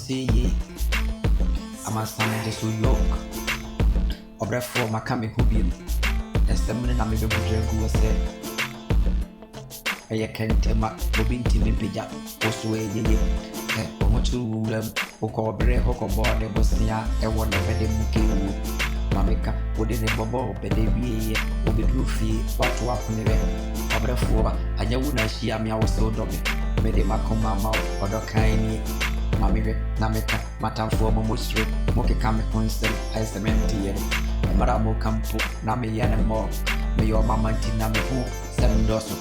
say ye. I'm a son just so yoke. Obra for my coming hobium. As the minute I'm able to say. I can't tell my Bobin Timmy Pija, also a ye. I want to them, Oko Bre Hoko Board, the Bosnia, and one of the Muki. Mamika, within a bobo, but they be will be true fee, what to happen there. Obra for I know she am your so dummy. Made a macoma or the kind. Mammy, Namika, Matan for Momusri, Moki Kami Constant, I cement. Maramo Campo, Nami Yanamo, may your mamma Tinami, 7 dozen.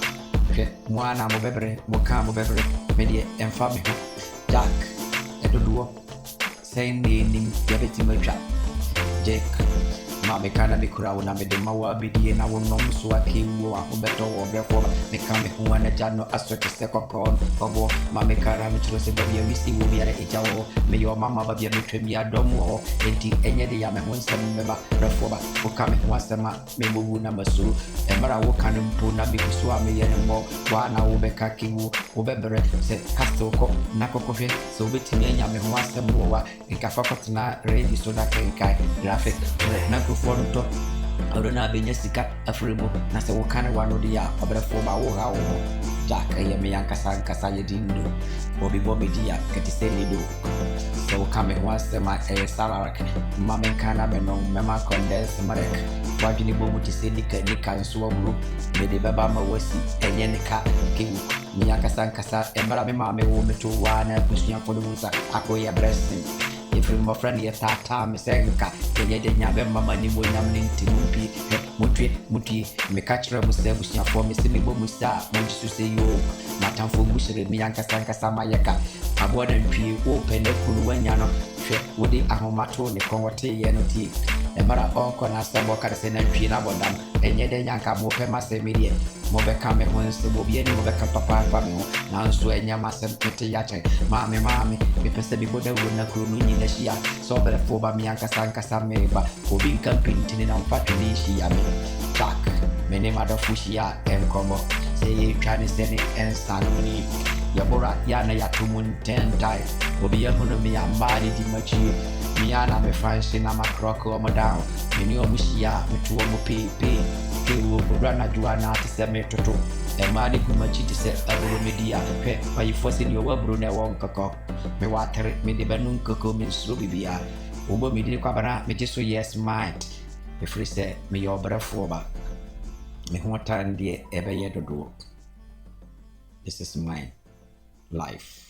One amo bebre, Mocamo bebre, media and family. Jack, at the door, saying the name, Gabity Macha. Jake, Mammy Canada Crown, I made the Mawa BD and I will not so I came war, better or therefore, make come one a jano as such a second corn, or Mammy Caramich was a baby, we see will be at a jaw, may your mamma be a between me a dome or any day I'm a once member, reformer, who come once a month, may move number so, and Mara will come and pull not because swami anymore, one I will be kaki woo, Obebere, said Castle, Nako coffee, so waiting me and once a more, in Cafacotana, ready so that can graphic, Nako photo. I don't have any sticker, a frebo, Nasa Wakana one of the other form of our Jack, I am a Yankasan Casaya Dindo, Bobby dear, Catisani do. So coming once my a salarak, Mamma Cana Benon, Mamma Condes, Marek, Wajini Bobu to say Nika and Swabru, Mede Babama Wesi, and Yanika, King, Miakasan Casa, and Marabi Mamma woman to one, pushing for the Musa, Akoya Breasting. If you're my friend, you're that time, Senka, and yet you have a mamma, you will not need to Muti, me catch her with your form, Mr. Musta, want to say you, Matan for Bushri, Mianka Sanka Samayaka, a board and tree, open the Puluanyano, Woody Ahomato, the Congote, and tea. And Mara Uncle and Saboka send a tree about them, and yet the Yanka Mope media. Mobecame once the Bobian Mobeca Papa Family, now swear Yamasam Petiate, Mammy, if a semi would not crew in the Shia, so better for Mianka Sanka Sameba, who been camping in our Patricia, Jack, many mother Fushia, and Combo, say Chinese and Sanoni, Yabora Yana Yatumun 10 times, will be a Honomia Madi Dimachi, Miana me French in a macroco or madame, Minio Mushia, Mituomo P. Rana Juana to send me to and Madi Kumachi to set a media, by you forcing your work, Bruna Wonka, me water me the Banun Coco means Rubia, Ubo me the Cabana, me just so yes, might. If we say me your brother for me what time dear ever yet to do. This is my life.